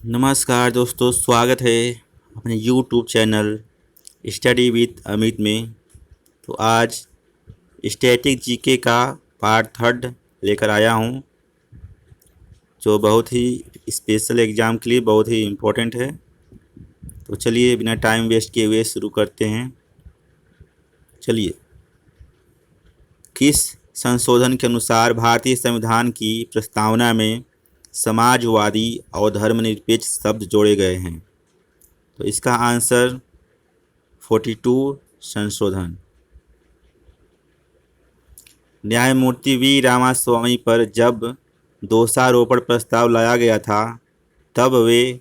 नमस्कार दोस्तों, स्वागत है अपने YouTube channel study with Amit में। तो आज स्टैटिक जीके का पार्ट थर्ड लेकर आया हूँ, जो बहुत ही स्पेशल एग्ज़ाम के लिए बहुत ही इम्पोर्टेंट है। तो चलिए बिना टाइम वेस्ट किए हुए शुरू करते हैं। चलिए, किस संशोधन के अनुसार भारतीय संविधान की प्रस्तावना में समाजवादी और धर्मनिरपेक्ष शब्द जोड़े गए हैं? तो इसका आंसर 42 संशोधन। न्यायमूर्ति वी रामास्वामी पर जब दोषारोपण प्रस्ताव लाया गया था, तब वे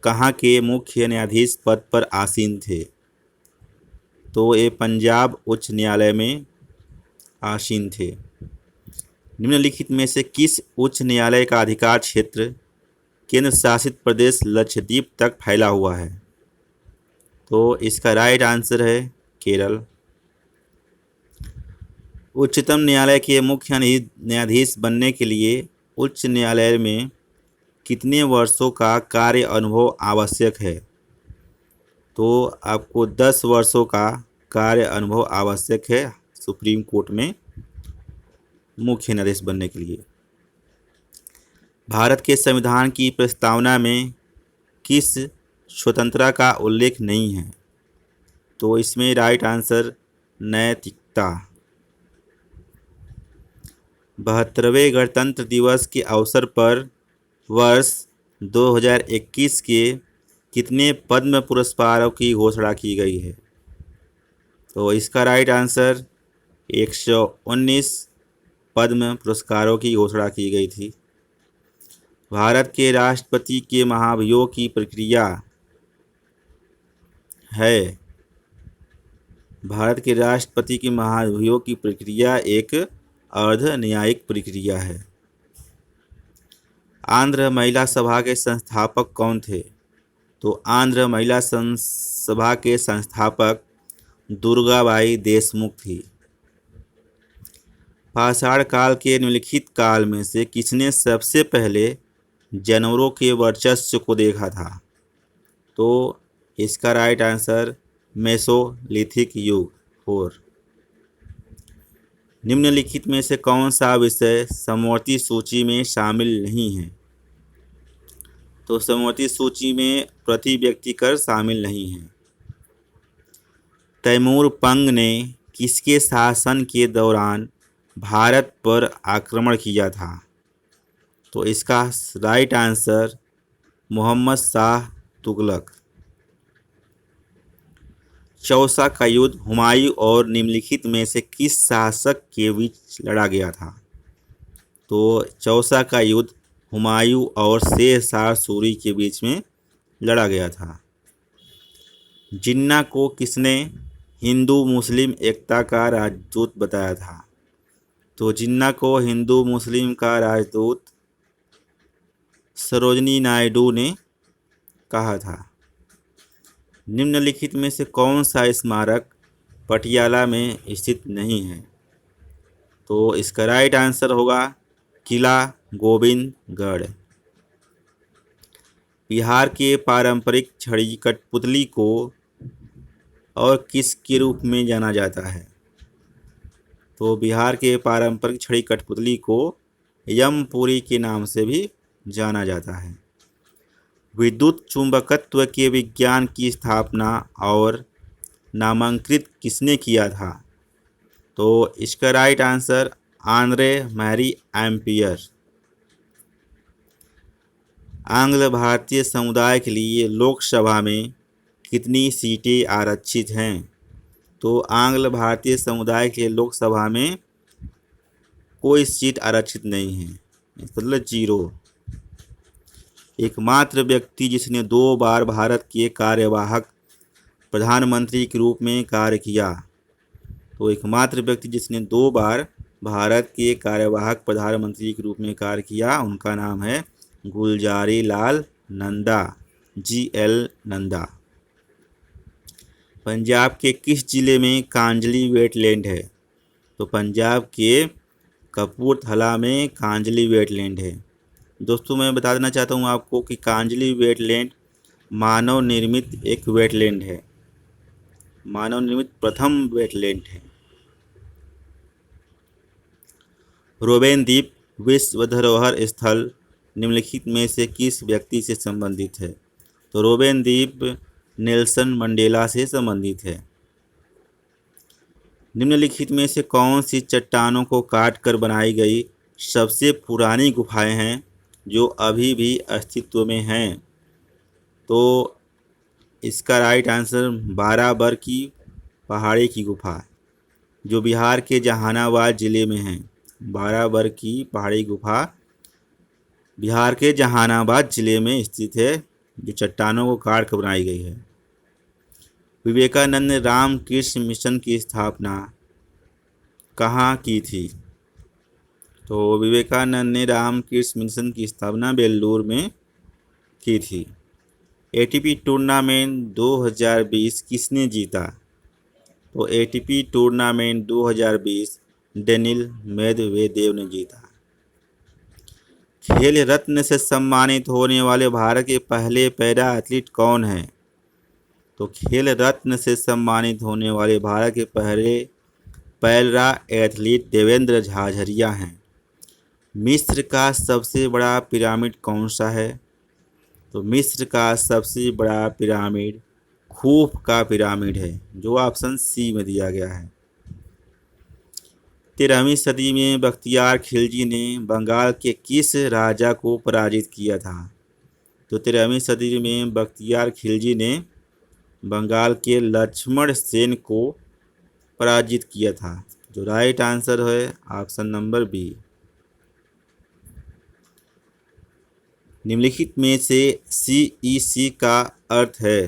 कहाँ के मुख्य न्यायाधीश पद पर आसीन थे? तो ये पंजाब उच्च न्यायालय में आसीन थे। निम्नलिखित में से किस उच्च न्यायालय का अधिकार क्षेत्र केंद्र शासित प्रदेश लक्षद्वीप तक फैला हुआ है? तो इसका राइट आंसर है केरल। उच्चतम न्यायालय के मुख्य न्यायाधीश बनने के लिए उच्च न्यायालय में कितने वर्षों का कार्य अनुभव आवश्यक है? तो आपको 10 वर्षों का कार्य अनुभव आवश्यक है सुप्रीम कोर्ट में मुख्य न्यायाधीश बनने के लिए। भारत के संविधान की प्रस्तावना में किस स्वतंत्रता का उल्लेख नहीं है? तो इसमें राइट आंसर नैतिकता। 72वें गणतंत्र दिवस के अवसर पर वर्ष 2021 के कितने पद्म पुरस्कारों की घोषणा की गई है? तो इसका राइट आंसर 119 पद्म पुरस्कारों की घोषणा की गई थी। भारत के राष्ट्रपति के महाभियोग की प्रक्रिया है। भारत के राष्ट्रपति के महाभियोग की प्रक्रिया एक अर्ध न्यायिक प्रक्रिया है। आंध्र महिला सभा के संस्थापक कौन थे? तो आंध्र महिला सभा के संस्थापक दुर्गाबाई देशमुख थी। पाषाण काल के निम्नलिखित काल में से किसने सबसे पहले जानवरों के वर्चस्व को देखा था? तो इसका राइट आंसर मेसोलिथिक युग 4। निम्नलिखित में से कौन सा विषय समवर्ती सूची में शामिल नहीं है? तो समवर्ती सूची में प्रति व्यक्ति कर शामिल नहीं है। तैमूर पंग ने किसके शासन के दौरान भारत पर आक्रमण किया था? तो इसका राइट आंसर मोहम्मद शाह तुगलक। चौसा का युद्ध हुमायूं और निम्नलिखित में से किस शासक के बीच लड़ा गया था? तो चौसा का युद्ध हुमायूं और शेर शाह सूरी के बीच में लड़ा गया था। जिन्ना को किसने हिंदू मुस्लिम एकता का राजदूत बताया था? तो जिन्ना को हिंदू मुस्लिम का राजदूत सरोजनी नायडू ने कहा था। निम्नलिखित में से कौन सा स्मारक पटियाला में स्थित नहीं है? तो इसका राइट आंसर होगा किला गोविंदगढ़। बिहार के पारंपरिक छड़ी कठपुतली को और किस के रूप में जाना जाता है? तो बिहार के पारंपरिक छड़ी कठपुतली को यमपुरी के नाम से भी जाना जाता है। विद्युत चुंबकत्व के विज्ञान की स्थापना और नामांकित किसने किया था? तो इसका right answer Andre Marie ampere. आंग्ल भारतीय समुदाय के लिए लोकसभा में कितनी सीटें आरक्षित हैं? तो आंग्ल भारतीय समुदाय के लोकसभा में कोई सीट आरक्षित नहीं है, मतलब 0। एकमात्र व्यक्ति जिसने 2 बार भारत के कार्यवाहक प्रधानमंत्री के रूप में कार्य किया। तो एकमात्र व्यक्ति जिसने 2 बार भारत के कार्यवाहक प्रधानमंत्री के रूप में कार्य किया, उनका नाम है गुलजारी लाल नंदा, GL नंदा। पंजाब के किस जिले में कांजली वेटलैंड है? तो पंजाब के कपूरथला में कांजली वेटलैंड है। दोस्तों मैं बता देना चाहता हूँ आपको कि कांजली वेटलैंड मानव निर्मित एक वेटलैंड है, मानव निर्मित प्रथम वेटलैंड है। रोबेन द्वीप विश्व धरोहर स्थल निम्नलिखित में से किस व्यक्ति से संबंधित है? तो रोबेन द्वीप नेल्सन मंडेला से संबंधित है। निम्नलिखित में से कौन सी चट्टानों को काट कर बनाई गई सबसे पुरानी गुफाएं हैं जो अभी भी अस्तित्व में हैं? तो इसका राइट आंसर बाराबर की पहाड़ी की गुफा, जो बिहार के जहानाबाद जिले में है। बाराबर की पहाड़ी गुफा बिहार के जहानाबाद जिले में स्थित है, जो चट्टानों को काट कर बनाई गई है। विवेकानंद रामकृष्ण मिशन की स्थापना कहाँ की थी? तो विवेकानंद ने रामकृष्ण मिशन की स्थापना बेल्लूर में की थी। एटीपी टूर्नामेंट 2020 किसने जीता? तो एटीपी टूर्नामेंट 2020 डेनिल मेदवेदेव ने जीता। खेल रत्न से सम्मानित होने वाले भारत के पहले पैरा एथलीट कौन हैं? तो खेल रत्न से सम्मानित होने वाले भारत के पहले पैरा एथलीट देवेंद्र झाझरिया हैं। मिस्र का सबसे बड़ा पिरामिड कौन सा है? तो मिस्र का सबसे बड़ा पिरामिड खूफ का पिरामिड है, जो ऑप्शन सी में दिया गया है। 13वीं सदी में बख्तियार खिलजी ने बंगाल के किस राजा को पराजित किया था? तो 13वीं सदी में बख्तियार खिलजी ने बंगाल के लक्ष्मण सेन को पराजित किया था, जो राइट आंसर है ऑप्शन नंबर बी। निम्नलिखित में से CEC का अर्थ है?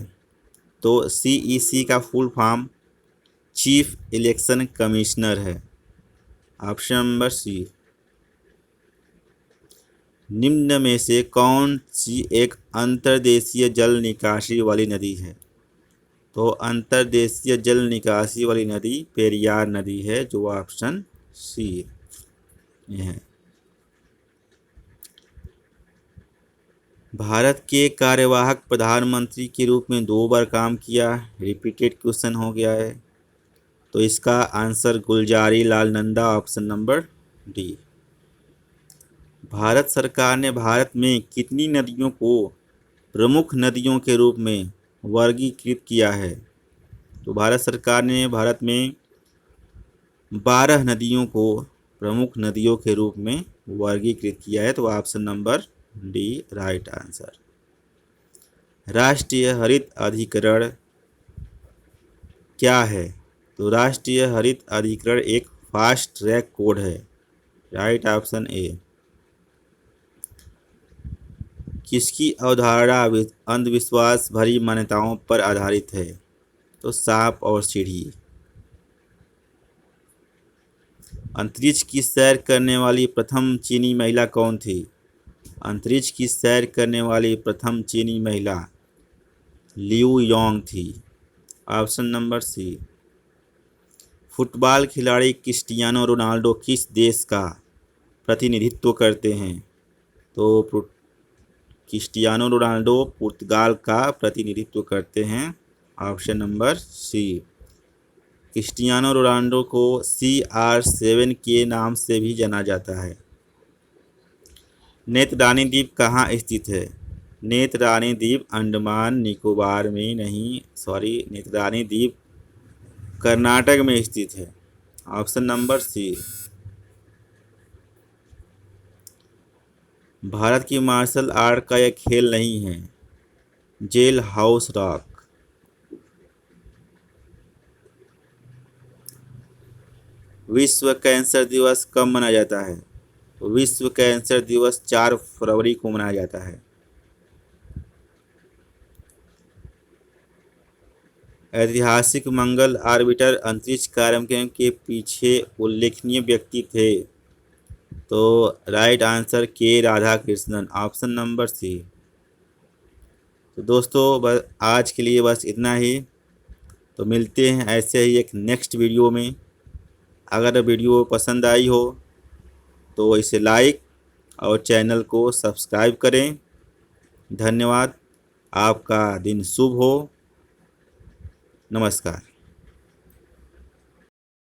तो CEC का full form chief election commissioner है, ऑप्शन नंबर सी। निम्न में से कौन सी एक अंतर्देशीय जल निकासी वाली नदी है? तो अंतर्देशीय जल निकासी वाली नदी पेरियार नदी है, जो ऑप्शन सी है। भारत के कार्यवाहक प्रधानमंत्री के रूप में 2 बार काम किया, रिपीटेड क्वेश्चन हो गया है। तो इसका answer Gulzari Lal Nanda, option number D. Bharat सरकार ने भारत में कितनी नदियों को प्रमुख नदियों के रूप में वर्गीकृत किया है? तो भारत सरकार ने भारत में 12 नदियों को प्रमुख नदियों के रूप में वर्गीकृत किया है, तो option number D right answer. राष्ट्रीय हरित अधिकरण क्या है? तो राष्ट्रीय हरित अधिकरण एक फास्ट ट्रैक कोड है, राइट ऑप्शन ए। किसकी अवधारणा अंधविश्वास भरी मान्यताओं पर आधारित है? तो सांप और सीढ़ी। अंतरिक्ष की सैर करने वाली प्रथम चीनी महिला कौन थी? अंतरिक्ष की सैर करने वाली प्रथम चीनी महिला लियू योंग थी, ऑप्शन नंबर सी। फुटबॉल खिलाड़ी क्रिस्टियानो रोनाल्डो किस देश का प्रतिनिधित्व करते हैं? तो क्रिस्टियानो रोनाल्डो पुर्तगाल का प्रतिनिधित्व करते हैं, option number C. Cristiano Ronaldo को CR7 के नाम से भी जाना जाता है। नेत्रानी द्वीप कहाँ स्थित है? नेत्रानी द्वीप अंडमान निकोबार में नहीं, नेत्रानी द्वीप कर्नाटक में स्थित है, ऑप्शन नंबर सी। भारत की मार्शल आर्ट का यह खेल नहीं है, जेल हाउस रॉक। विश्व कैंसर दिवस कब मनाया जाता है? विश्व कैंसर दिवस 4 फरवरी को मनाया जाता है। ऐतिहासिक मंगल ऑर्बिटर अंतरिक्ष कार्यक्रम के पीछे उल्लेखनीय व्यक्ति थे? तो राइट आंसर के राधाकृष्णन, ऑप्शन नंबर सी। तो दोस्तों बस आज के लिए बस इतना ही। तो मिलते हैं ऐसे ही एक नेक्स्ट वीडियो में। अगर वीडियो पसंद आई हो तो इसे लाइक और चैनल को सब्सक्राइब करें। धन्यवाद। आपका दिन शुभ हो। नमस्कार।